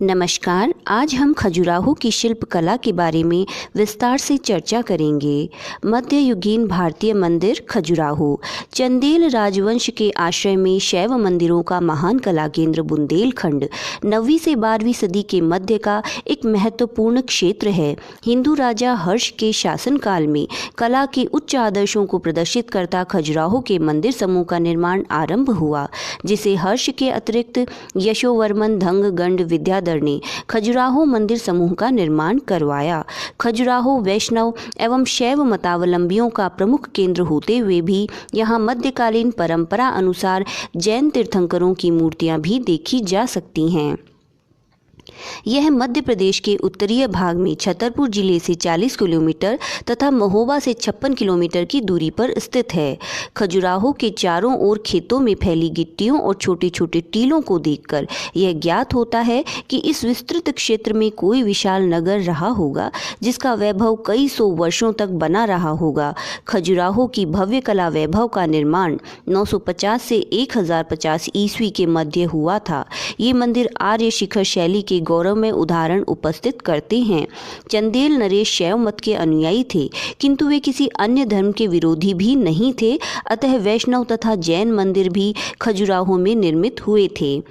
नमस्कार। आज हम खजुराहो की शिल्पकला के बारे में विस्तार से चर्चा करेंगे। मध्ययुगीन भारतीय मंदिर खजुराहो चंदेल राजवंश के आश्रय में शैव मंदिरों का महान कला केंद्र बुंदेलखंड 9वीं से 12वीं सदी के मध्य का एक महत्वपूर्ण क्षेत्र है। हिंदू राजा हर्ष के शासनकाल में कला के उच्च आदर्शों को प्रदर्शित करता खजुराहो के मंदिर समूह का निर्माण आरंभ हुआ, जिसे हर्ष के अतिरिक्त यशोवर्मन धंग-गंड विद्याधर ने खजुराहो मंदिर समूह का निर्माण करवाया। खजुराहो वैष्णव एवं शैव मतावलंबियों का प्रमुख केंद्र होते हुए भी यहाँ मध्यकालीन परंपरा अनुसार जैन तीर्थंकरों की मूर्तियां भी देखी जा सकती हैं। यह मध्य प्रदेश के उत्तरीय भाग में छतरपुर जिले से 40 किलोमीटर तथा महोबा से 56 किलोमीटर की दूरी पर स्थित है। खजुराहो के चारों ओर खेतों में फैली गिट्टियों और छोटे छोटे टीलों को देखकर यह ज्ञात होता है कि इस विस्तृत क्षेत्र में कोई विशाल नगर रहा होगा, जिसका वैभव कई सौ वर्षों तक बना रहा होगा। खजुराहो की भव्य कला वैभव का निर्माण 950 से 1050 ईस्वी के मध्य हुआ था। ये मंदिर आर्य शिखर शैली के गौरव में उदाहरण उपस्थित करते हैं। चंदेल नरेश शैव मत के अनुयायी थे, किंतु वे किसी अन्य धर्म के विरोधी भी नहीं थे। अतः वैष्णव तथा जैन मंदिर भी खजुराहो में निर्मित हुए थे।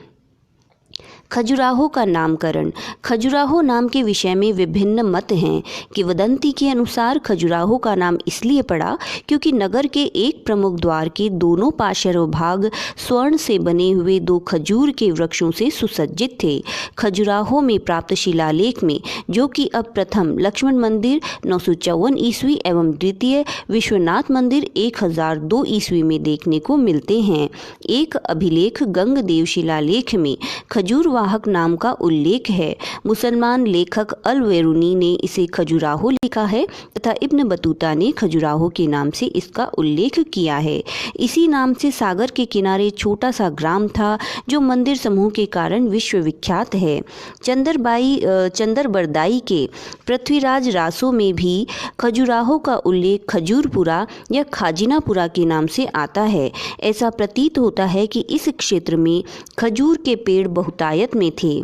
खजुराहो का नामकरण। खजुराहो नाम के विषय में विभिन्न मत हैं। किंवदंती के अनुसार खजुराहो का नाम इसलिए पड़ा क्योंकि नगर के एक प्रमुख द्वार के दोनों पार्श्व भाग स्वर्ण से बने हुए 2 खजूर के वृक्षों से सुसज्जित थे। खजुराहो में प्राप्त शिलालेख में, जो कि अब प्रथम लक्ष्मण मंदिर 954 ईस्वी एवं द्वितीय विश्वनाथ मंदिर 1002 ईस्वी में देखने को मिलते हैं। एक अभिलेख गंगदेव शिलालेख में खजूर वाहक नाम का उल्लेख है। मुसलमान लेखक अल-बेरूनी ने इसे खजुराहो लिखा है तथा इब्न बतूता ने खजुराहो के नाम से इसका उल्लेख किया है। इसी नाम से सागर के किनारे छोटा सा ग्राम था, जो मंदिर समूह के कारण विश्वविख्यात है। चंदरबरदाई के पृथ्वीराज रासो में भी खजुराहो का उल्लेख खजूरपुरा या खाजिनापुरा के नाम से आता है। ऐसा प्रतीत होता है कि इस क्षेत्र में खजूर के पेड़ बहुतायत में थे।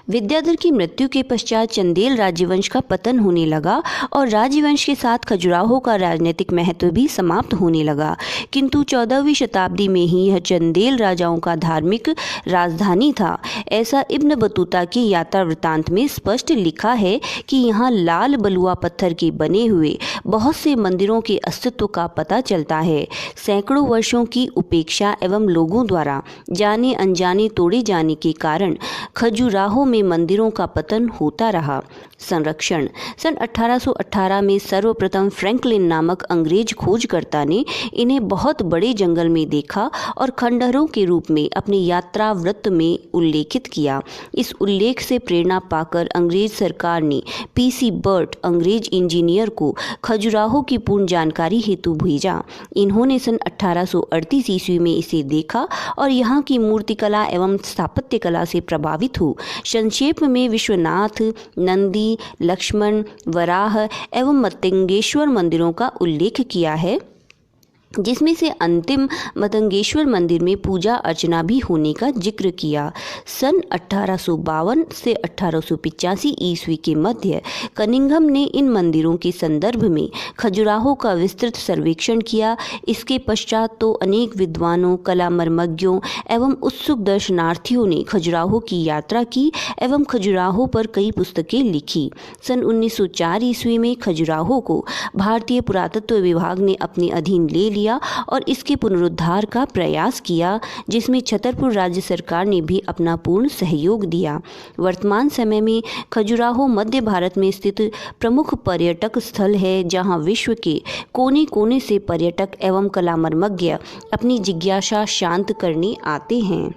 विद्याधर की मृत्यु के पश्चात चंदेल राज्यवंश का पतन होने लगा और राज्यवंश के साथ खजुराहो का राजनीतिक महत्व भी समाप्त होने लगा। किंतु 14वीं शताब्दी में ही यह चंदेल राजाओं का धार्मिक राजधानी था। ऐसा इब्न बतूता की यात्रा वृत्तांत में स्पष्ट लिखा है कि यहाँ लाल बलुआ पत्थर के बने हुए बहुत से मंदिरों के अस्तित्व का पता चलता है। सैकड़ों वर्षों की उपेक्षा एवं लोगों द्वारा जाने अनजाने तोड़े जाने के कारण खजुराहो में मंदिरों का पतन होता रहा। संरक्षण। सन 1818 में सर्वप्रथम फ्रैंकलिन नामक अंग्रेज खोजकर्ता ने इन्हें बहुत बड़े जंगल में देखा और खंडहरों के रूप में अपनी यात्रा वृत्त में उल्लेखित किया। इस उल्लेख से प्रेरणा पाकर अंग्रेज सरकार ने पीसी बर्ट अंग्रेज इंजीनियर को खजुराहो की पूर्ण जानकारी हेतु भेजा। इन्होंने सन 1838 ईस्वी में इसे देखा और यहाँ की मूर्तिकला एवं स्थापत्य कला से प्रभावित हो संक्षेप में विश्वनाथ, नंदी, लक्ष्मण, वराह एवं मतंगेश्वर मंदिरों का उल्लेख किया है, जिसमें से अंतिम मतंगेश्वर मंदिर में पूजा अर्चना भी होने का जिक्र किया। सन 1852 से 1885 ईस्वी के मध्य कनिंघम ने इन मंदिरों के संदर्भ में खजुराहो का विस्तृत सर्वेक्षण किया। इसके पश्चात तो अनेक विद्वानों, कला मर्मज्ञों एवं उत्सुक दर्शनार्थियों ने खजुराहो की यात्रा की एवं खजुराहो पर कई पुस्तकें लिखी। सन 1904 ईस्वी में खजुराहो को भारतीय पुरातत्व विभाग ने अपने अधीन ले लिया और इसके पुनरुद्धार का प्रयास किया, जिसमें छतरपुर राज्य सरकार ने भी अपना पूर्ण सहयोग दिया। वर्तमान समय में खजुराहो मध्य भारत में स्थित प्रमुख पर्यटक स्थल है, जहां विश्व के कोने कोने से पर्यटक एवं कलामर्मज्ञ अपनी जिज्ञासा शांत करने आते हैं।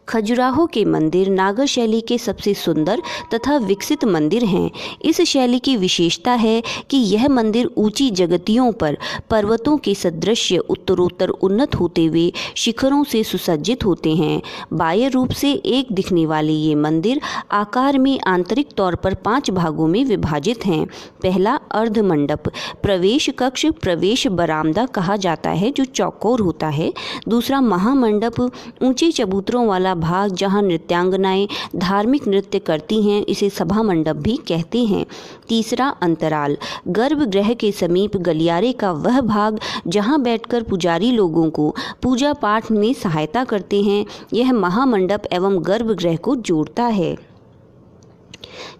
खजुराहो के मंदिर नागर शैली के सबसे सुंदर तथा विकसित मंदिर हैं। इस शैली की विशेषता है कि यह मंदिर ऊंची जगतियों पर पर्वतों के सदृश उत्तरोत्तर उन्नत होते हुए शिखरों से सुसज्जित होते हैं। बाह्य रूप से एक दिखने वाले ये मंदिर आकार में आंतरिक तौर पर 5 भागों में विभाजित हैं। पहला अर्ध मंडप प्रवेश कक्ष प्रवेश बरामदा कहा जाता है, जो चौकोर होता है। दूसरा महामंडप ऊंचे चबूतरों वाला भाग जहां नृत्यांगनाएं धार्मिक नृत्य करती हैं इसे सभा मंडप भी कहते हैं। तीसरा, अंतराल, गर्भगृह के समीप गलियारे का वह भाग जहां बैठकर पुजारी लोगों को पूजा पाठ में सहायता करते हैं, यह महामंडप एवं गर्भगृह को जोड़ता है।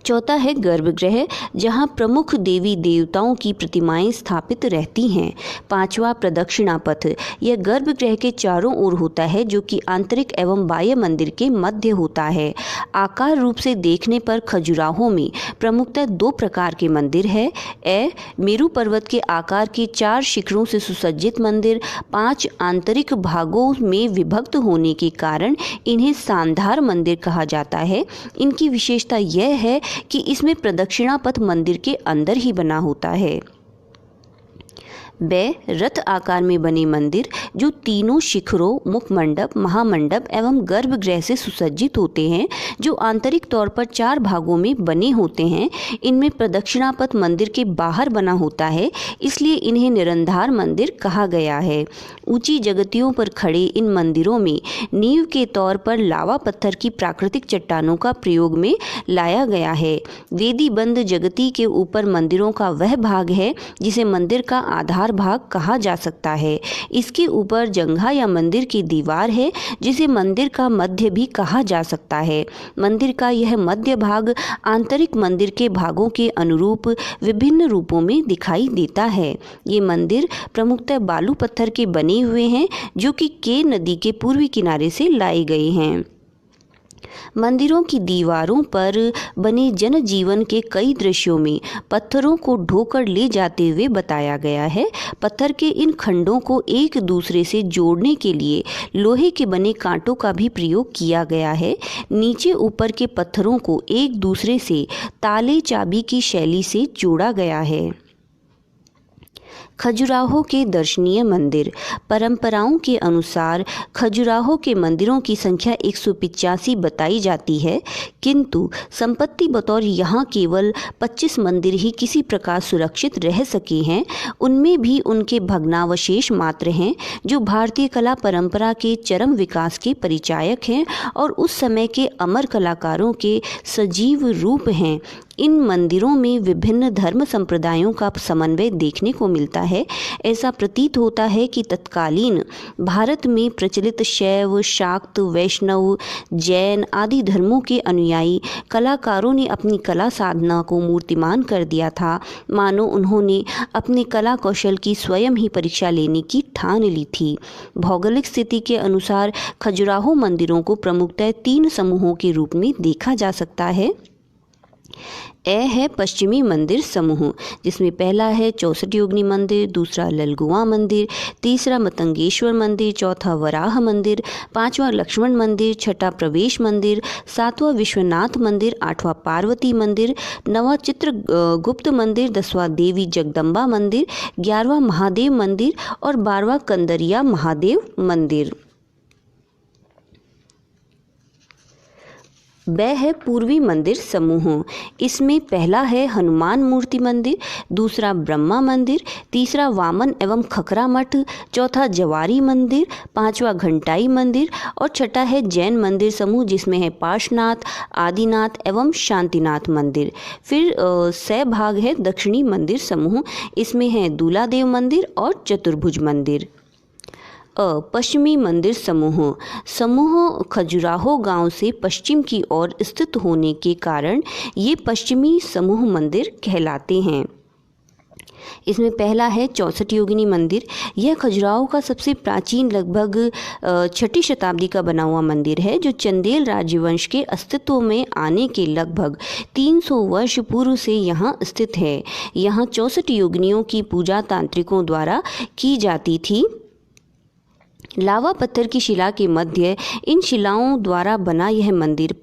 चौथा है गर्भगृह, जहां प्रमुख देवी देवताओं की प्रतिमाएं स्थापित रहती हैं। पांचवा, प्रदक्षिणा पथ, यह गर्भगृह के चारों ओर होता है जो कि आंतरिक एवं बाह्य मंदिर के मध्य होता है। आकार रूप से देखने पर खजुराहो में प्रमुखतः दो प्रकार के मंदिर है। मेरू पर्वत के आकार के 4 शिखरों से सुसज्जित मंदिर 5 आंतरिक भागों में विभक्त होने के कारण इन्हें सांधार मंदिर कहा जाता है। इनकी विशेषता यह है कि इसमें प्रदक्षिणा पथ मंदिर के अंदर ही बना होता है। रथ आकार में बने मंदिर जो तीनों शिखरों, मुखमंडप, महामंडप एवं गर्भगृह से सुसज्जित होते हैं, जो आंतरिक तौर पर 4 भागों में बने होते हैं। इनमें प्रदक्षिणा पथ मंदिर के बाहर बना होता है, इसलिए इन्हें निरंधार मंदिर कहा गया है। ऊंची जगतियों पर खड़े इन मंदिरों में नींव के तौर पर लावा पत्थर की प्राकृतिक चट्टानों का प्रयोग में लाया गया है। वेदी बंद जगती के ऊपर मंदिरों का वह भाग है जिसे मंदिर का आधार भाग कहा जा सकता है। इसके ऊपर जंघा या मंदिर की दीवार है जिसे मंदिर का मध्य भी कहा जा सकता है। मंदिर का यह मध्य भाग आंतरिक मंदिर के भागों के अनुरूप विभिन्न रूपों में दिखाई देता है। ये मंदिर प्रमुखतः बालू पत्थर के बने हुए हैं जो कि केन नदी के पूर्वी किनारे से लाए गए हैं। मंदिरों की दीवारों पर बने जनजीवन के कई दृश्यों में पत्थरों को ढोकर ले जाते हुए बताया गया है। पत्थर के इन खंडों को एक दूसरे से जोड़ने के लिए लोहे के बने कांटों का भी प्रयोग किया गया है। नीचे ऊपर के पत्थरों को एक दूसरे से ताले चाबी की शैली से जोड़ा गया है। खजुराहो के दर्शनीय मंदिर। परंपराओं के अनुसार खजुराहो के मंदिरों की संख्या 185 बताई जाती है, किंतु संपत्ति बतौर यहाँ केवल 25 मंदिर ही किसी प्रकार सुरक्षित रह सके हैं। उनमें भी उनके भग्नावशेष मात्र हैं जो भारतीय कला परंपरा के चरम विकास के परिचायक हैं और उस समय के अमर कलाकारों के सजीव रूप हैं। इन मंदिरों में विभिन्न धर्म संप्रदायों का समन्वय देखने को मिलता है। ऐसा प्रतीत होता है कि तत्कालीन भारत में प्रचलित शैव, शाक्त, वैष्णव, जैन आदि धर्मों के अनुयायी कलाकारों ने अपनी कला साधना को मूर्तिमान कर दिया था, मानो उन्होंने अपने कला कौशल की स्वयं ही परीक्षा लेने की ठान ली थी। भौगोलिक स्थिति के अनुसार खजुराहो मंदिरों को प्रमुखतः 3 समूहों के रूप में देखा जा सकता है। है पश्चिमी मंदिर समूह, जिसमें पहला है 64 योगिनी मंदिर, दूसरा ललगुआ मंदिर, तीसरा मतंगेश्वर मंदिर, चौथा वराह मंदिर, 5वां लक्ष्मण मंदिर, 6ठा प्रवेश मंदिर, 7वां विश्वनाथ मंदिर, 8वां पार्वती मंदिर, 9वां चित्रगुप्त मंदिर, 10वां देवी जगदम्बा मंदिर, 11वां महादेव मंदिर और 12वां कंदरिया महादेव मंदिर। है पूर्वी मंदिर समूह। इसमें पहला है हनुमान मूर्ति मंदिर, दूसरा ब्रह्मा मंदिर, तीसरा वामन एवं खखरा मठ, चौथा जवारी मंदिर, 5वां घंटाई मंदिर और 6ठा है जैन मंदिर समूह, जिसमें है पार्श्वनाथ, आदिनाथ एवं शांतिनाथ मंदिर। फिर भाग है दक्षिणी मंदिर समूह। इसमें है दूलादेव मंदिर और चतुर्भुज मंदिर। पश्चिमी मंदिर समूह खजुराहो गांव से पश्चिम की ओर स्थित होने के कारण ये पश्चिमी समूह मंदिर कहलाते हैं। इसमें पहला है 64 योगिनी मंदिर। यह खजुराहो का सबसे प्राचीन लगभग 6ठी शताब्दी का बना हुआ मंदिर है, जो चंदेल राजवंश के अस्तित्व में आने के लगभग 300 वर्ष पूर्व से यहाँ स्थित है। यहाँ 64 योगिनियों की पूजा तांत्रिकों द्वारा की जाती थी। लावा पत्थर की शिला के मध्य इन शिलाओं द्वारा बना यह मंदिर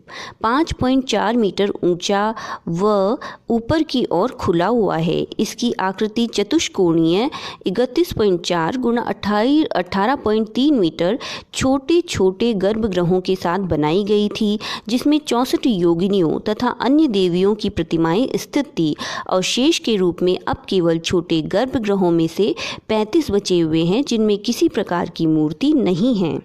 5.4 मीटर ऊंचा व ऊपर की ओर खुला हुआ है। इसकी आकृति चतुष्कोणीय 31.4 गुणा 18.3 मीटर छोटे छोटे गर्भगृहों के साथ बनाई गई थी, जिसमें 64 योगिनियों तथा अन्य देवियों की प्रतिमाएं स्थित थी। अवशेष के रूप में अब केवल छोटे गर्भगृहों में से 35 बचे हुए हैं, जिनमें किसी प्रकार की मूर्ति नहीं है।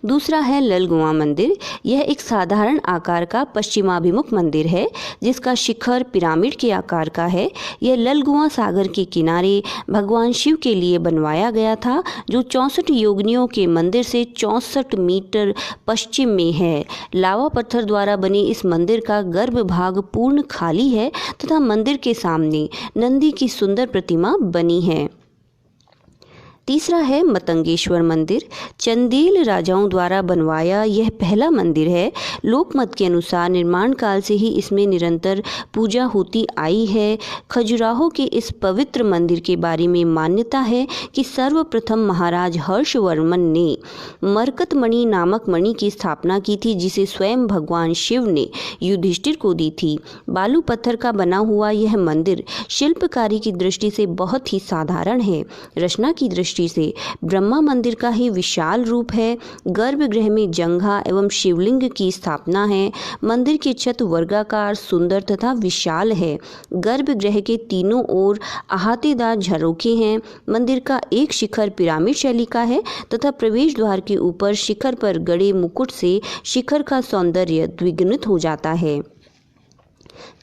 दूसरा है ललगुआ मंदिर। यह एक साधारण आकार का पश्चिमाभिमुख मंदिर है जिसका शिखर पिरामिड के आकार का है। यह ललगुआ सागर के किनारे भगवान शिव के लिए बनवाया गया था, जो 64 योगिनियों के मंदिर से 64 मीटर पश्चिम में है। लावा पत्थर द्वारा बने इस मंदिर का गर्भभाग पूर्ण खाली है तथा मंदिर के सामने नंदी की सुंदर प्रतिमा बनी है। तीसरा है मतंगेश्वर मंदिर। चंदेल राजाओं द्वारा बनवाया यह पहला मंदिर है। लोकमत के अनुसार निर्माण काल से ही इसमें निरंतर पूजा होती आई है। खजुराहो के इस पवित्र मंदिर के बारे में मान्यता है कि सर्वप्रथम महाराज हर्षवर्मन ने मरकत मणि नामक मणि की स्थापना की थी, जिसे स्वयं भगवान शिव ने युधिष्ठिर को दी थी। बालू पत्थर का बना हुआ यह मंदिर शिल्पकारी की दृष्टि से बहुत ही साधारण है। रचना की दृष्टि से ब्रह्मा मंदिर का ही विशाल रूप है। गर्भगृह में जंघा एवं शिवलिंग की स्थापना है। मंदिर की छत वर्गाकार, सुंदर तथा विशाल है। गर्भगृह के तीनों ओर अहातेदार झरोखे हैं। मंदिर का एक शिखर पिरामिड शैली का है तथा प्रवेश द्वार के ऊपर शिखर पर गड़े मुकुट से शिखर का सौंदर्य द्विगुणित हो जाता है।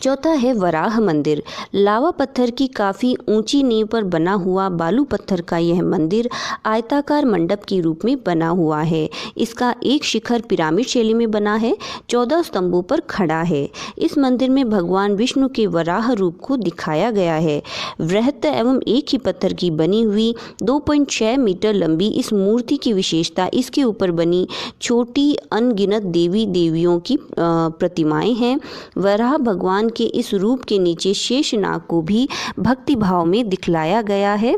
चौथा है वराह मंदिर। लावा पत्थर की काफ़ी ऊंची नींव पर बना हुआ बालू पत्थर का यह मंदिर आयताकार मंडप के रूप में बना हुआ है। इसका एक शिखर पिरामिड शैली में बना है, 14 स्तंभों पर खड़ा है। इस मंदिर में भगवान विष्णु के वराह रूप को दिखाया गया है। वृहत एवं एक ही पत्थर की बनी हुई 2.6 मीटर लंबी इस मूर्ति की विशेषता इसके ऊपर बनी छोटी अनगिनत देवी देवियों की प्रतिमाएं हैं। वराह भगवान के इस रूप के नीचे शेषनाग को भी भक्ति भाव में दिखलाया गया है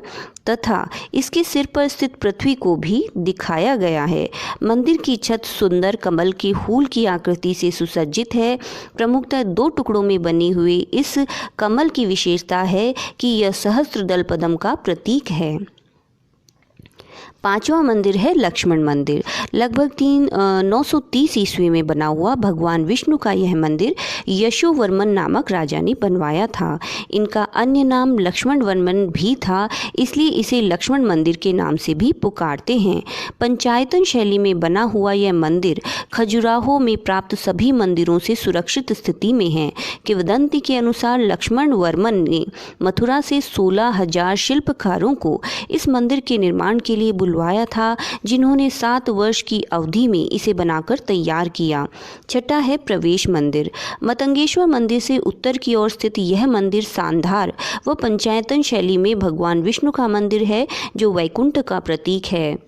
तथा इसके सिर पर स्थित पृथ्वी को भी दिखाया गया है। मंदिर की छत सुंदर कमल के फूल की आकृति से सुसज्जित है। प्रमुखतः 2 टुकड़ों में बने हुए इस कमल की विशेषता है कि यह सहस्त्रदल पद्म का प्रतीक है। पांचवा मंदिर है लक्ष्मण मंदिर। लगभग 930 ईस्वी में बना हुआ भगवान विष्णु का यह मंदिर यशोवर्मन नामक राजा ने बनवाया था। इनका अन्य नाम लक्ष्मण वर्मन भी था, इसलिए इसे लक्ष्मण मंदिर के नाम से भी पुकारते हैं। पंचायतन शैली में बना हुआ यह मंदिर खजुराहो में प्राप्त सभी मंदिरों से सुरक्षित स्थिति में है। किंवदंती के अनुसार लक्ष्मण वर्मन ने मथुरा से 16,000 शिल्पकारों को इस मंदिर के निर्माण के लिए बुलवाया था, जिन्होंने 7 वर्ष की अवधि में इसे बनाकर तैयार किया। छठा है प्रवेश मंदिर। मतंगेश्वर मंदिर से उत्तर की ओर स्थित यह मंदिर सांधार व पंचायतन शैली में भगवान विष्णु का मंदिर है, जो वैकुंठ का प्रतीक है।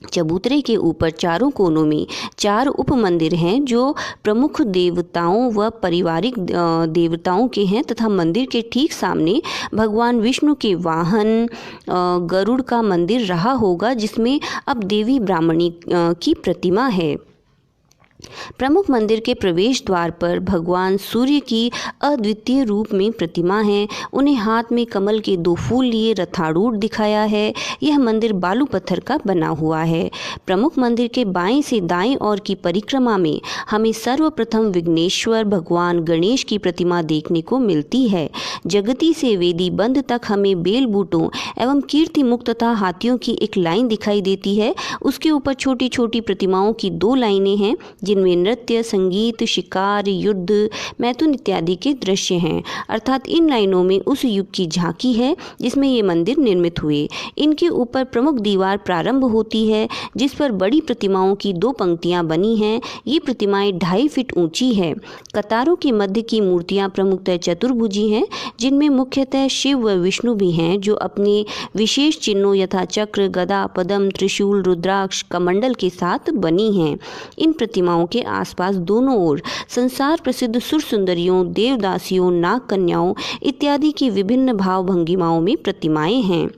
चबूतरे के ऊपर चारों कोनों में 4 उप मंदिर हैं, जो प्रमुख देवताओं व पारिवारिक देवताओं के हैं तथा मंदिर के ठीक सामने भगवान विष्णु के वाहन गरुड़ का मंदिर रहा होगा, जिसमें अब देवी ब्राह्मणी की प्रतिमा है। प्रमुख मंदिर के प्रवेश द्वार पर भगवान सूर्य की अद्वितीय रूप में प्रतिमा है। उन्हें हाथ में कमल के 2 फूल लिए रथारूढ़ दिखाया है। यह मंदिर बालू पत्थर का बना हुआ है। प्रमुख मंदिर के बाएं से दाएं ओर की परिक्रमा में हमें सर्वप्रथम विघ्नेश्वर भगवान गणेश की प्रतिमा देखने को मिलती है। जगती से वेदी बंद तक हमें बेल बूटों एवं कीर्ति मुक्त तथा हाथियों की एक लाइन दिखाई देती है। उसके ऊपर छोटी छोटी प्रतिमाओं की 2 लाइनें हैं, जिनमें नृत्य, संगीत, शिकार, युद्ध, मैथुन इत्यादि के दृश्य हैं। अर्थात इन लाइनों में उस युग की झांकी है जिसमें ये मंदिर निर्मित हुए। इनके ऊपर प्रमुख दीवार प्रारंभ होती है, जिस पर बड़ी प्रतिमाओं की 2 पंक्तियां बनी हैं। ये प्रतिमाएं 2.5 फीट ऊंची है। कतारों के मध्य की मूर्तियां प्रमुखतः चतुर्भुजी हैं, जिनमें मुख्यतः शिव व विष्णु भी हैं, जो अपने विशेष चिन्हों यथा चक्र, गदा, पद्म, त्रिशूल, रुद्राक्ष, कमंडल के साथ बनी हैं। इन प्रतिमाओं के आसपास दोनों ओर संसार प्रसिद्ध सुर सुंदरियों, देवदासियों, नाग कन्याओं इत्यादि की विभिन्न भाव भंगिमाओं में प्रतिमाएं हैं।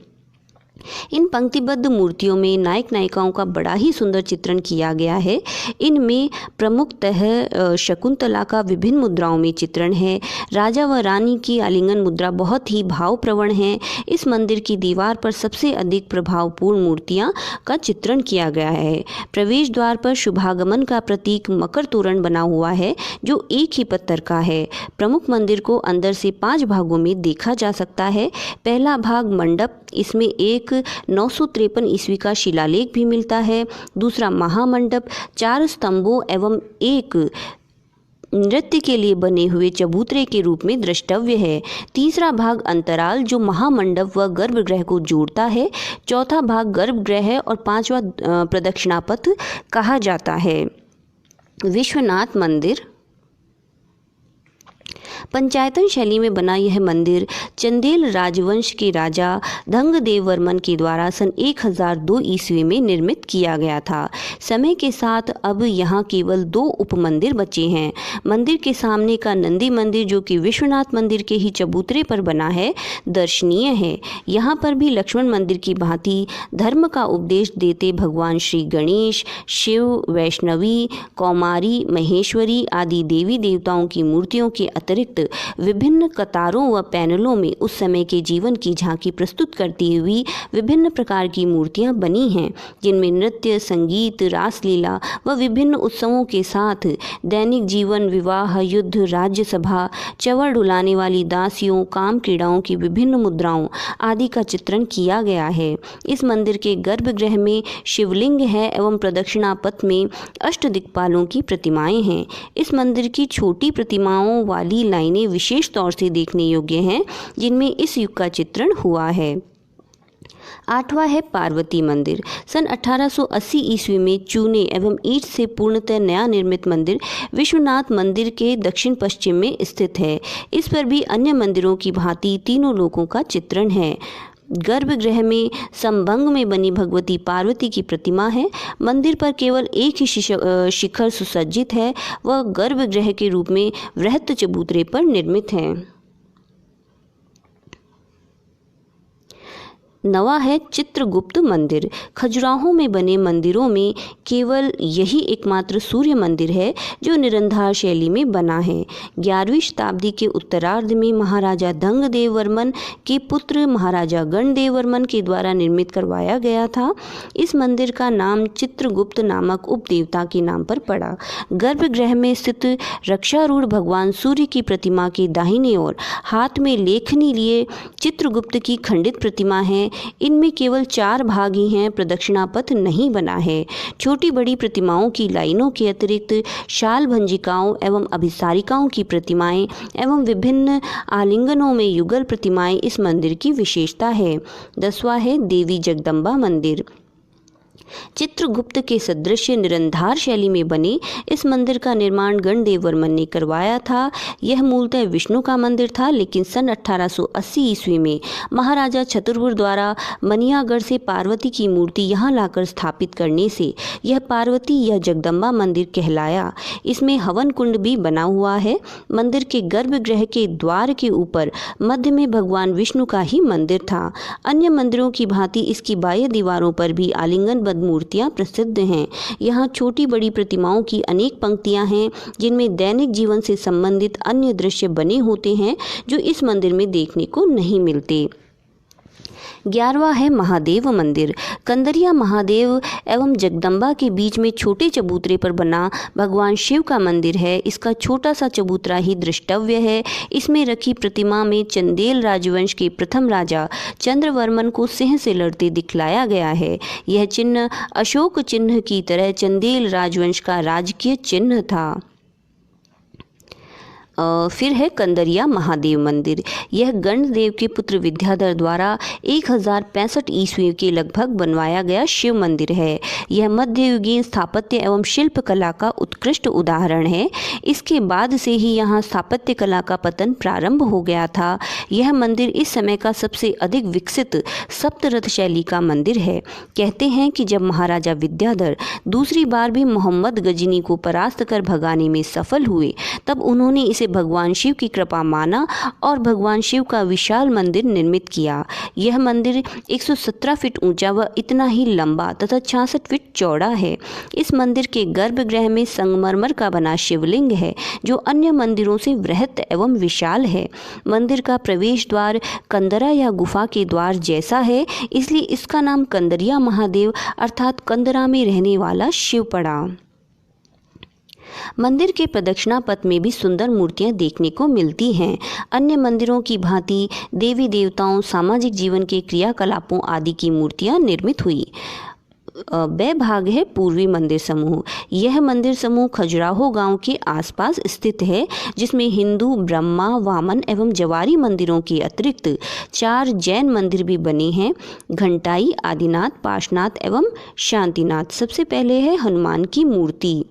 इन पंक्तिबद्ध मूर्तियों में नायक नायिकाओं का बड़ा ही सुंदर चित्रण किया गया है। इनमें प्रमुखतः शकुंतला का विभिन्न मुद्राओं में चित्रण है। राजा व रानी की आलिंगन मुद्रा बहुत ही भावप्रवण है। इस मंदिर की दीवार पर सबसे अधिक प्रभावपूर्ण मूर्तियां का चित्रण किया गया है। प्रवेश द्वार पर शुभागमन का प्रतीक मकर तोरण बना हुआ है, जो एक ही पत्थर का है। प्रमुख मंदिर को अंदर से 5 भागों में देखा जा सकता है। पहला भाग मंडप, इसमें एक एक 953 ईस्वी का शिलालेख भी मिलता है। दूसरा महामंडप 4 स्तंभों एवं एक नृत्य के लिए बने हुए चबूतरे के रूप में द्रष्टव्य है। तीसरा भाग अंतराल जो महामंडप व गर्भगृह को जोड़ता है। चौथा भाग गर्भगृह और पांचवा प्रदक्षिणापथ कहा जाता है। विश्वनाथ मंदिर पंचायतन शैली में बना यह मंदिर चंदेल राजवंश के राजा धंगदेव वर्मन के द्वारा सन 1002 ईस्वी में निर्मित किया गया था। समय के साथ अब यहाँ केवल 2 उपमंदिर बचे हैं। मंदिर के सामने का नंदी मंदिर जो कि विश्वनाथ मंदिर के ही चबूतरे पर बना है दर्शनीय है। यहाँ पर भी लक्ष्मण मंदिर की भांति धर्म का उपदेश देते भगवान श्री गणेश, शिव, वैष्णवी, कौमारी, महेश्वरी आदि देवी देवताओं की मूर्तियों के अतिरिक्त विभिन्न कतारों व पैनलों में उस समय के जीवन की झांकी प्रस्तुत करती हुई विभिन्न प्रकार की मूर्तियां बनी हैं, जिनमें नृत्य, संगीत, रासलीला व विभिन्न उत्सवों के साथ दैनिक जीवन, विवाह, युद्ध, राज्यसभा, चवर डुलाने वाली दासियों, काम क्रीड़ाओं की विभिन्न मुद्राओं आदि का चित्रण किया गया है। इस मंदिर के गर्भगृह में शिवलिंग है एवं प्रदक्षिणापथ में अष्टदिक्पालों की प्रतिमाएं हैं। इस मंदिर की छोटी प्रतिमाओं वाली लाइनें विशेष तौर से देखने योग्य हैं, जिनमें इस युग का चित्रण हुआ है। 8वां है पार्वती मंदिर। सन 1880 ईस्वी में चूने एवं ईंट से पूर्णतः नया निर्मित मंदिर विश्वनाथ मंदिर के दक्षिण पश्चिम में स्थित है। इस पर भी अन्य मंदिरों की भांति तीनों लोकों का चित्रण है। गर्भगृह में संभंग में बनी भगवती पार्वती की प्रतिमा है। मंदिर पर केवल एक ही शिखर सुसज्जित है। वह गर्भगृह के रूप में वृहत चबूतरे पर निर्मित है। 9वां है चित्रगुप्त मंदिर। खजुराहो में बने मंदिरों में केवल यही एकमात्र सूर्य मंदिर है जो निरंधार शैली में बना है। 11वीं शताब्दी के उत्तरार्ध में महाराजा धंगदेव वर्मन के पुत्र महाराजा गणदेव वर्मन के द्वारा निर्मित करवाया गया था। इस मंदिर का नाम चित्रगुप्त नामक उपदेवता के नाम पर पड़ा। गर्भगृह में स्थित रक्षारूढ़ भगवान सूर्य की प्रतिमा के दाहिने ओर हाथ में लेखनी लिए चित्रगुप्त की खंडित प्रतिमा है। इनमें केवल 4 भाग ही हैं, प्रदक्षिणापथ नहीं बना है। छोटी बड़ी प्रतिमाओं की लाइनों के अतिरिक्त शाल भंजिकाओं एवं अभिसारिकाओं की प्रतिमाएं एवं विभिन्न आलिंगनों में युगल प्रतिमाएं इस मंदिर की विशेषता है। 10वां है देवी जगदम्बा मंदिर। चित्रगुप्त के सदृश निरंधार शैली में बने इस मंदिर का निर्माण गणदेव वर्मन ने करवाया था। यह मूलतः विष्णु का मंदिर था, लेकिन सन 1880 ईस्वी में महाराजा चतुर्वुर द्वारा मनियागढ़ से पार्वती की मूर्ति यहाँ लाकर स्थापित करने से यह पार्वती या जगदम्बा मंदिर कहलाया। इसमें हवन कुंड भी बना हुआ है। मंदिर के गर्भगृह के द्वार के ऊपर मध्य में भगवान विष्णु का ही मंदिर था। अन्य मंदिरों की भांति इसकी बाह्य दीवारों पर भी आलिंगन मूर्तियां प्रसिद्ध हैं। यहाँ छोटी बड़ी प्रतिमाओं की अनेक पंक्तियां हैं, जिनमें दैनिक जीवन से संबंधित अन्य दृश्य बने होते हैं जो इस मंदिर में देखने को नहीं मिलते। 11वां है महादेव मंदिर। कंदरिया महादेव एवं जगदम्बा के बीच में छोटे चबूतरे पर बना भगवान शिव का मंदिर है। इसका छोटा सा चबूतरा ही दृष्टव्य है। इसमें रखी प्रतिमा में चंदेल राजवंश के प्रथम राजा चंद्रवर्मन को सिंह से लड़ते दिखलाया गया है। यह चिन्ह अशोक चिन्ह की तरह चंदेल राजवंश का राजकीय चिन्ह था। फिर है कंदरिया महादेव मंदिर। यह गणदेव के पुत्र विद्याधर द्वारा 1065 ईस्वी के लगभग बनवाया गया शिव मंदिर है। यह मध्ययुगीन स्थापत्य एवं शिल्प कला का उत्कृष्ट उदाहरण है। इसके बाद से ही यहाँ स्थापत्य कला का पतन प्रारंभ हो गया था। यह मंदिर इस समय का सबसे अधिक विकसित सप्तरथ शैली का मंदिर है। कहते हैं कि जब महाराजा विद्याधर दूसरी बार भी मोहम्मद गजनी को परास्त कर भगाने में सफल हुए, तब उन्होंने इसे भगवान शिव की कृपा माना और भगवान शिव का विशाल मंदिर निर्मित किया। यह मंदिर 117 फीट ऊंचा व इतना ही लंबा तथा 66 फीट चौड़ा है। इस मंदिर के गर्भगृह में संगमरमर का बना शिवलिंग है, जो अन्य मंदिरों से वृहत एवं विशाल है। मंदिर का प्रवेश द्वार कंदरा या गुफा के द्वार जैसा है, इसलिए इसका नाम कंदरिया महादेव अर्थात कंदरा में रहने वाला शिव पड़ा। मंदिर के प्रदक्षिणा पथ में भी सुंदर मूर्तियां देखने को मिलती हैं। अन्य मंदिरों की भांति देवी देवताओं, सामाजिक जीवन के क्रियाकलापों आदि की मूर्तियां निर्मित हुई। वह भाग है पूर्वी मंदिर समूह। यह मंदिर समूह खजुराहो गांव के आसपास स्थित है, जिसमें हिंदू, ब्रह्मा, वामन एवं जवारी मंदिरों के अतिरिक्त 4 जैन मंदिर भी बने हैं: घंटाई, आदिनाथ, पार्श्वनाथ एवं शांतिनाथ। सबसे पहले है हनुमान की मूर्ति।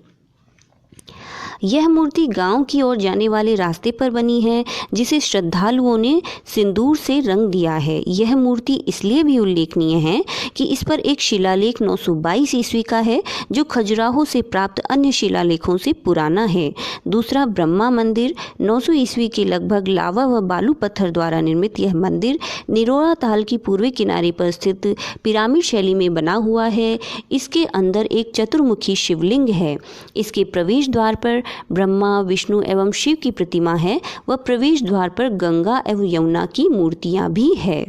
यह मूर्ति गांव की ओर जाने वाले रास्ते पर बनी है, जिसे श्रद्धालुओं ने सिंदूर से रंग दिया है। यह मूर्ति इसलिए भी उल्लेखनीय है कि इस पर एक शिलालेख 922 ईस्वी का है, जो खजुराहो से प्राप्त अन्य शिलालेखों से पुराना है। दूसरा ब्रह्मा मंदिर। 900 ईस्वी के लगभग लावा व बालू पत्थर द्वारा निर्मित यह मंदिर निरोरा ताल की पूर्वी किनारे पर स्थित पिरामिड शैली में बना हुआ है। इसके अंदर एक चतुर्मुखी शिवलिंग है। इसके प्रवेश द्वार पर ब्रह्मा, विष्णु एवं शिव की प्रतिमा है व प्रवेश द्वार पर गंगा एवं यमुना की मूर्तियां भी है।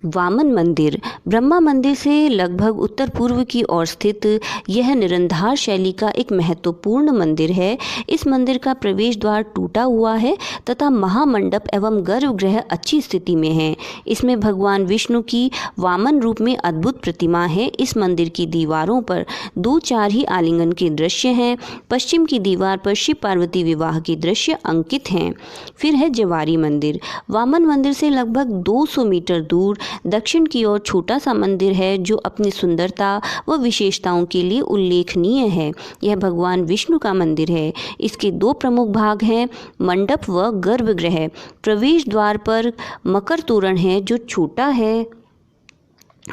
वामन मंदिर। ब्रह्मा मंदिर से लगभग उत्तर पूर्व की ओर स्थित यह निरंधार शैली का एक महत्वपूर्ण मंदिर है। इस मंदिर का प्रवेश द्वार टूटा हुआ है तथा महामंडप एवं गर्भगृह अच्छी स्थिति में है। इसमें भगवान विष्णु की वामन रूप में अद्भुत प्रतिमा है। इस मंदिर की दीवारों पर 2-4 ही आलिंगन के दृश्य हैं। पश्चिम की दीवार पर शिव पार्वती विवाह के दृश्य अंकित हैं। फिर है जवारी मंदिर। वामन मंदिर से लगभग 200 मीटर दूर दक्षिण की ओर छोटा सा मंदिर है, जो अपनी सुंदरता व विशेषताओं के लिए उल्लेखनीय है। यह भगवान विष्णु का मंदिर है। इसके 2 प्रमुख भाग हैं, मंडप व गर्भगृह। प्रवेश द्वार पर मकर तोरण है, जो छोटा है।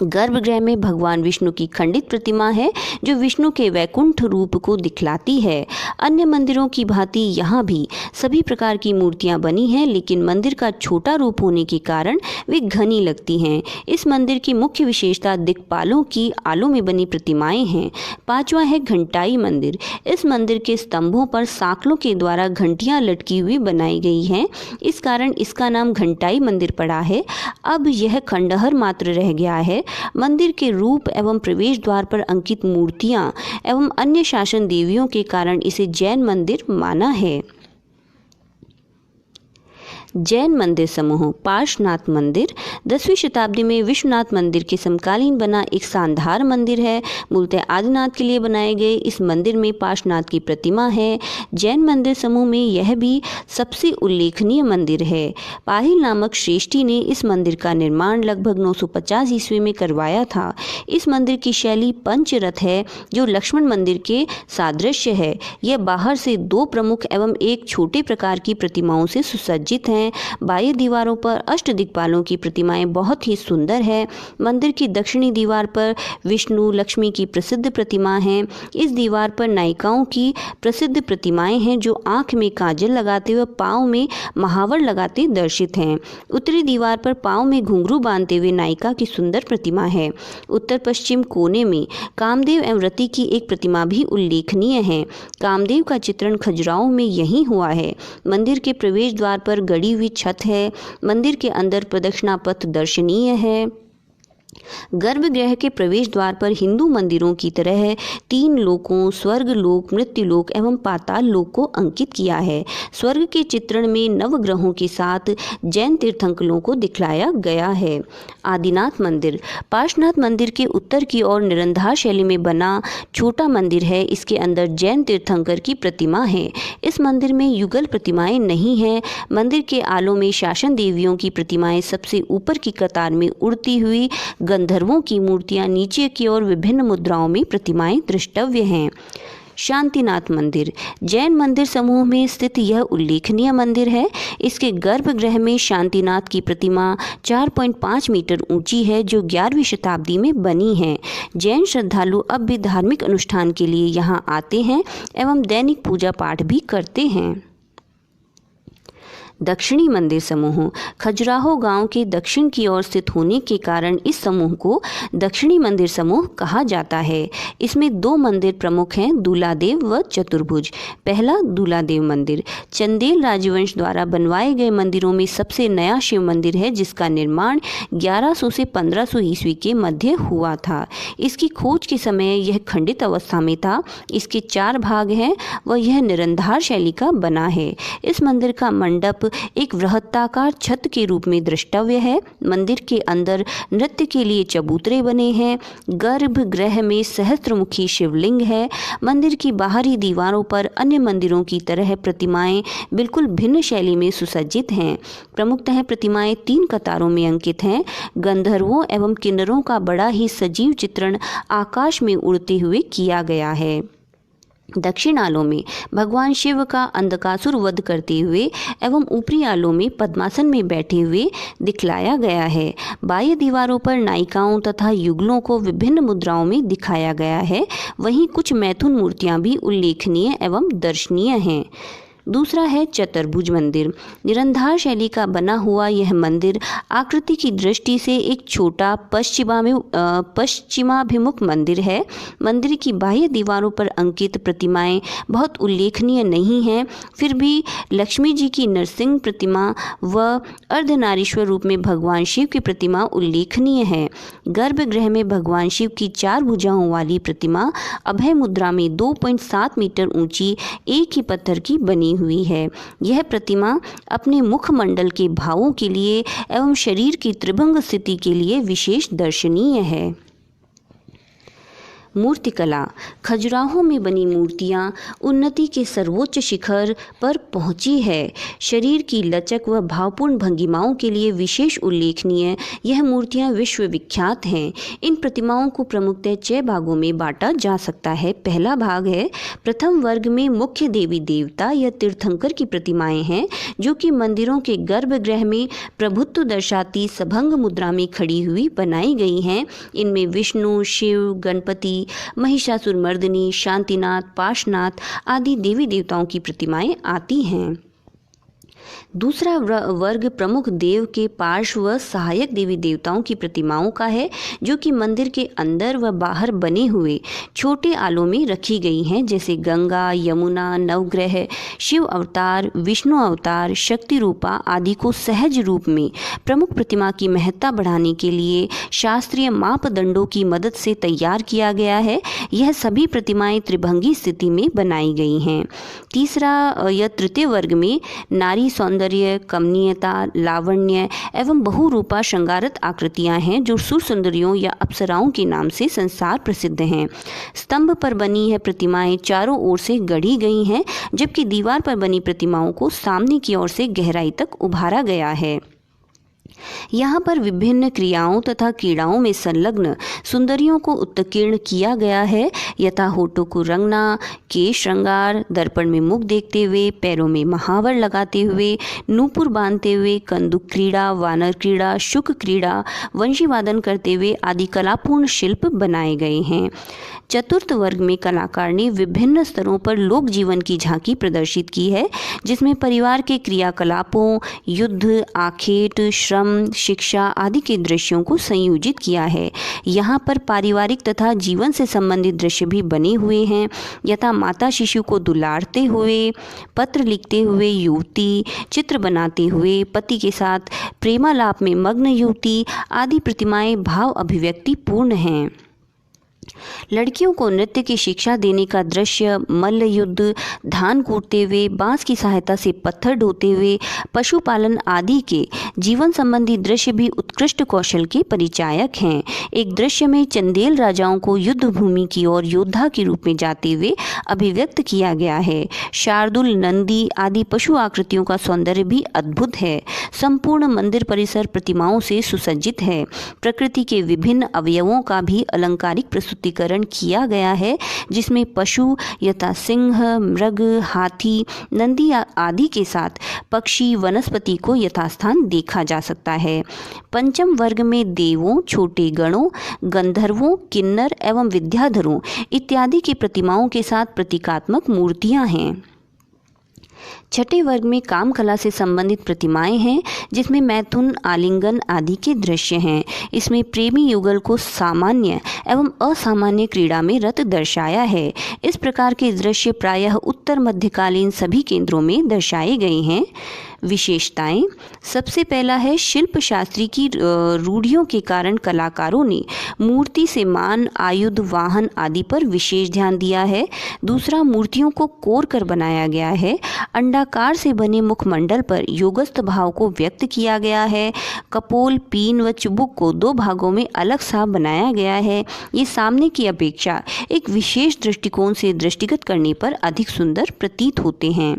गर्भगृह में भगवान विष्णु की खंडित प्रतिमा है, जो विष्णु के वैकुंठ रूप को दिखलाती है। अन्य मंदिरों की भांति यहाँ भी सभी प्रकार की मूर्तियाँ बनी हैं, लेकिन मंदिर का छोटा रूप होने के कारण वे घनी लगती हैं। इस मंदिर की मुख्य विशेषता दिक्पालों की आलों में बनी प्रतिमाएं हैं। 5वां है घंटाई मंदिर। इस मंदिर के स्तंभों पर सांकलों के द्वारा घंटियाँ लटकी हुई बनाई गई हैं। इस कारण इसका नाम घंटाई मंदिर पड़ा है। अब यह खंडहर मात्र रह गया है। मंदिर के रूप एवं प्रवेश द्वार पर अंकित मूर्तियां एवं अन्य शासन देवियों के कारण इसे जैन मंदिर माना है। जैन मंदिर समूह। पार्श्वनाथ मंदिर 10वीं शताब्दी में विश्वनाथ मंदिर के समकालीन बना एक शानदार मंदिर है। मूलतः आदिनाथ के लिए बनाए गए इस मंदिर में पार्श्वनाथ की प्रतिमा है। जैन मंदिर समूह में यह भी सबसे उल्लेखनीय मंदिर है। पाहिल नामक श्रेष्ठी ने इस मंदिर का निर्माण लगभग 950 ईस्वी में करवाया था। इस मंदिर की शैली पंचरथ है, जो लक्ष्मण मंदिर के सादृश्य है। यह बाहर से 2 प्रमुख एवं एक छोटे प्रकार की प्रतिमाओं से सुसज्जित है। बाह्य दीवारों पर अष्टदिक्पालों की प्रतिमाएं बहुत ही सुंदर है। मंदिर की दक्षिणी दीवार पर विष्णु, लक्ष्मी की प्रसिद्ध प्रतिमा है। इस दीवार पर नायिकाओं की प्रसिद्ध प्रतिमाएं हैं, जो आंख में काजल लगाते हुए पांव में महावर लगाते दर्शित हैं। उत्तरी दीवार पर पांव में घुंघरू बांधते हुए नायिका की सुंदर प्रतिमा है। उत्तर पश्चिम कोने में कामदेव एवं रति की एक प्रतिमा भी उल्लेखनीय है। कामदेव का चित्रण खजुराहो में यहीं हुआ है। मंदिर के प्रवेश द्वार पर गड़ी हुई छत है। मंदिर के अंदर प्रदक्षिणा पथ दर्शनीय है। गर्भगृह के प्रवेश द्वार पर हिंदू मंदिरों की तरह 3 लोकों स्वर्ग लोक, मृत्यु लोक एवं पाताल लोक को अंकित किया है। स्वर्ग के चित्रण में नवग्रहों के साथ जैन तीर्थंकरों को दिखलाया गया है। आदिनाथ मंदिर। पार्श्वनाथ मंदिर के उत्तर की ओर निरंधार शैली में बना छोटा मंदिर है। इसके अंदर जैन तीर्थंकर की प्रतिमा है। इस मंदिर में युगल प्रतिमाएं नहीं हैं। मंदिर के आलों में शासन देवियों की प्रतिमाएं सबसे ऊपर की कतार में उड़ती हुई, गंधर्वों की मूर्तियां नीचे की ओर विभिन्न मुद्राओं में प्रतिमाएं दृष्टव्य हैं। शांतिनाथ मंदिर। जैन मंदिर समूह में स्थित यह उल्लेखनीय मंदिर है। इसके गर्भगृह में शांतिनाथ की प्रतिमा 4.5 मीटर ऊंची है, जो 11वीं शताब्दी में बनी है। जैन श्रद्धालु अब भी धार्मिक अनुष्ठान के लिए यहाँ आते हैं एवं दैनिक पूजा पाठ भी करते हैं। दक्षिणी मंदिर समूह। खजुराहो गांव के दक्षिण की ओर स्थित होने के कारण इस समूह को दक्षिणी मंदिर समूह कहा जाता है। इसमें 2 मंदिर प्रमुख हैं, दूलादेव व चतुर्भुज। पहला दूलादेव मंदिर चंदेल राजवंश द्वारा बनवाए गए मंदिरों में सबसे नया शिव मंदिर है, जिसका निर्माण 1100 से 1500 ईस्वी के मध्य हुआ था। इसकी खोज के समय यह खंडित अवस्था में था। इसके 4 भाग हैं व यह निरंधार शैली का बना है। इस मंदिर का मंडप एक वृहत्ताकार छत के रूप में दृष्टव्य है। मंदिर के अंदर नृत्य के लिए चबूतरे बने हैं। गर्भगृह में सहस्त्रमुखी शिवलिंग है। मंदिर की बाहरी दीवारों पर अन्य मंदिरों की तरह प्रतिमाएं बिल्कुल भिन्न शैली में सुसज्जित हैं। प्रमुखतः प्रतिमाएं 3 कतारों में अंकित हैं। गंधर्वों एवं किन्नरों का बड़ा ही सजीव चित्रण आकाश में उड़ते हुए किया गया है। दक्षिण आलो में भगवान शिव का अंधकासुर वध करते हुए एवं ऊपरी आलो में पद्मासन में बैठे हुए दिखलाया गया है। बाह्य दीवारों पर नायिकाओं तथा युगलों को विभिन्न मुद्राओं में दिखाया गया है। वहीं कुछ मैथुन मूर्तियां भी उल्लेखनीय एवं दर्शनीय हैं। दूसरा है चतुर्भुज मंदिर। निरंधार शैली का बना हुआ यह मंदिर आकृति की दृष्टि से एक छोटा पश्चिमाभिमुख मंदिर है। मंदिर की बाह्य दीवारों पर अंकित प्रतिमाएं बहुत उल्लेखनीय नहीं हैं, फिर भी लक्ष्मी जी की नरसिंह प्रतिमा व अर्धनारीश्वर रूप में भगवान शिव की प्रतिमा उल्लेखनीय है। गर्भगृह में भगवान शिव की 4 भुजाओं वाली प्रतिमा अभय मुद्रा में 2.7 मीटर ऊंची एक ही पत्थर की बनी हुई है। यह प्रतिमा अपने मुखमंडल के भावों के लिए एवं शरीर की त्रिभंग स्थिति के लिए विशेष दर्शनीय है। मूर्तिकला। खजुराहो में बनी मूर्तियाँ उन्नति के सर्वोच्च शिखर पर पहुँची है। शरीर की लचक व भावपूर्ण भंगिमाओं के लिए विशेष उल्लेखनीय यह मूर्तियाँ विश्वविख्यात हैं। इन प्रतिमाओं को प्रमुखतः 6 भागों में बांटा जा सकता है। पहला भाग है, प्रथम वर्ग में मुख्य देवी देवता या तीर्थंकर की प्रतिमाएं हैं, जो कि मंदिरों के गर्भगृह में प्रभुत्व दर्शाती सभंग मुद्रा में खड़ी हुई बनाई गई हैं। इनमें विष्णु, शिव, गणपति, महिषासुरमर्दिनी, शांतिनाथ, पाशनाथ आदि देवी देवताओं की प्रतिमाएं आती हैं। दूसरा वर्ग प्रमुख देव के पार्श्व व सहायक देवी देवताओं की प्रतिमाओं का है, जो कि मंदिर के अंदर व बाहर बने हुए छोटे आलों में रखी गई हैं, जैसे गंगा, यमुना, नवग्रह, शिव अवतार, विष्णु अवतार, शक्ति रूपा आदि को सहज रूप में प्रमुख प्रतिमा की महत्ता बढ़ाने के लिए शास्त्रीय मापदंडों की मदद से तैयार किया गया है। यह सभी प्रतिमाएं त्रिभंगी स्थिति में बनाई गई हैं। तीसरा या तृतीय वर्ग में नारी सौंदर्य, कमनीयता, लावण्य एवं बहुरूपा श्रृंगारत आकृतियां हैं, जो सुर सुंदरियों या अप्सराओं के नाम से संसार प्रसिद्ध हैं। स्तंभ पर बनी यह प्रतिमाएं चारों ओर से गढ़ी गई हैं, जबकि दीवार पर बनी प्रतिमाओं को सामने की ओर से गहराई तक उभारा गया है। यहाँ पर विभिन्न क्रियाओं तथा क्रीड़ाओं में संलग्न सुंदरियों को उत्कीर्ण किया गया है, यथा होठों को रंगना, केश श्रृंगार, दर्पण में मुख देखते हुए, पैरों में महावर लगाते हुए, नूपुर बांधते हुए, कंदुक क्रीड़ा, वानर क्रीड़ा, शुक क्रीड़ा, वंशी वादन करते हुए आदि कलापूर्ण शिल्प बनाए गए हैं। चतुर्थ वर्ग में कलाकार ने विभिन्न स्तरों पर लोक जीवन की झांकी प्रदर्शित की है, जिसमें परिवार के क्रियाकलापों, युद्ध, आखेट, श्रम, शिक्षा आदि के दृश्यों को संयोजित किया है। यहाँ पर पारिवारिक तथा जीवन से संबंधित दृश्य भी बने हुए हैं, यथा माता शिशु को दुलारते हुए, पत्र लिखते हुए युवती, चित्र बनाते हुए, पति के साथ प्रेमालाप में मग्न युवती आदि प्रतिमाएं भाव अभिव्यक्ति पूर्ण हैं। लड़कियों को नृत्य की शिक्षा देने का दृश्य, मल्ल युद्ध, धान कूटते हुए, बांस की सहायता से पत्थर ढोते हुए, पशुपालन आदि के जीवन संबंधी दृश्य भी उत्कृष्ट कौशल के परिचायक हैं। एक दृश्य में चंदेल राजाओं को युद्ध भूमि की ओर योद्धा के रूप में जाते हुए अभिव्यक्त किया गया है। शार्दुल, नंदी आदि पशु आकृतियों का सौंदर्य भी अद्भुत है। संपूर्ण मंदिर परिसर प्रतिमाओं से सुसज्जित है। प्रकृति के विभिन्न अवयवों का भी अलंकारिक प्रस्तुतिकरण किया गया है, जिसमें पशु यथा सिंह, मृग, हाथी, नंदी आदि के साथ पक्षी, वनस्पति को यथास्थान देखा जा सकता है। पंचम वर्ग में देवों, छोटे गणों, गंधर्वों, किन्नर एवं विद्याधरों इत्यादि की प्रतिमाओं के साथ प्रतीकात्मक मूर्तियां हैं। छठे वर्ग में काम कला से संबंधित प्रतिमाएं हैं, जिसमें मैथुन, आलिंगन आदि के दृश्य हैं। इसमें प्रेमी युगल को सामान्य एवं असामान्य क्रीड़ा में रत दर्शाया है। इस प्रकार के दृश्य प्रायः उत्तर मध्यकालीन सभी केंद्रों में दर्शाए गए हैं। विशेषताएं, सबसे पहला है शिल्प शास्त्री की रूढ़ियों के कारण कलाकारों ने मूर्ति से मान, आयुध, वाहन आदि पर विशेष ध्यान दिया है। दूसरा, मूर्तियों को कोर कर बनाया गया है। अंडाकार से बने मुखमंडल पर योगस्थ भाव को व्यक्त किया गया है। कपोल, पीन व चुबुक को 2 भागों में अलग सा बनाया गया है। ये सामने की अपेक्षा एक विशेष दृष्टिकोण से दृष्टिगत करने पर अधिक सुंदर प्रतीत होते हैं।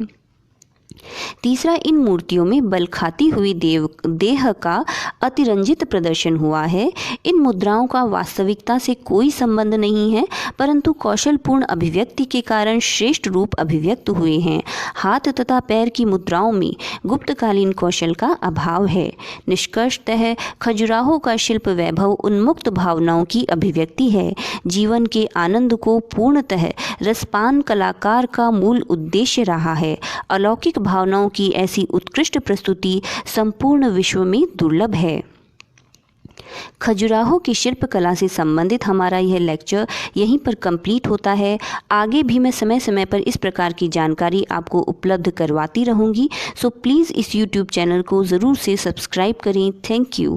तीसरा, इन मूर्तियों में बल खाती हुई देह का अतिरंजित प्रदर्शन हुआ है। इन मुद्राओं का वास्तविकता से कोई संबंध नहीं है, परंतु कौशलपूर्ण अभिव्यक्ति के कारण श्रेष्ठ रूप अभिव्यक्त हुए हैं। हाथ तथा पैर की मुद्राओं में गुप्तकालीन कौशल का अभाव है। निष्कर्षतः खजुराहो का शिल्प वैभव उन्मुक्त भावनाओं की अभिव्यक्ति है। जीवन के आनंद को पूर्णतः रसपान कलाकार का मूल उद्देश्य रहा है। अलौकिक भावनाओं की ऐसी उत्कृष्ट प्रस्तुति संपूर्ण विश्व में दुर्लभ है। खजुराहो की शिल्पकला से संबंधित हमारा यह लेक्चर यहीं पर कंप्लीट होता है। आगे भी मैं समय समय पर इस प्रकार की जानकारी आपको उपलब्ध करवाती रहूँगी। सो प्लीज़ इस YouTube चैनल को ज़रूर से सब्सक्राइब करें। Thank you.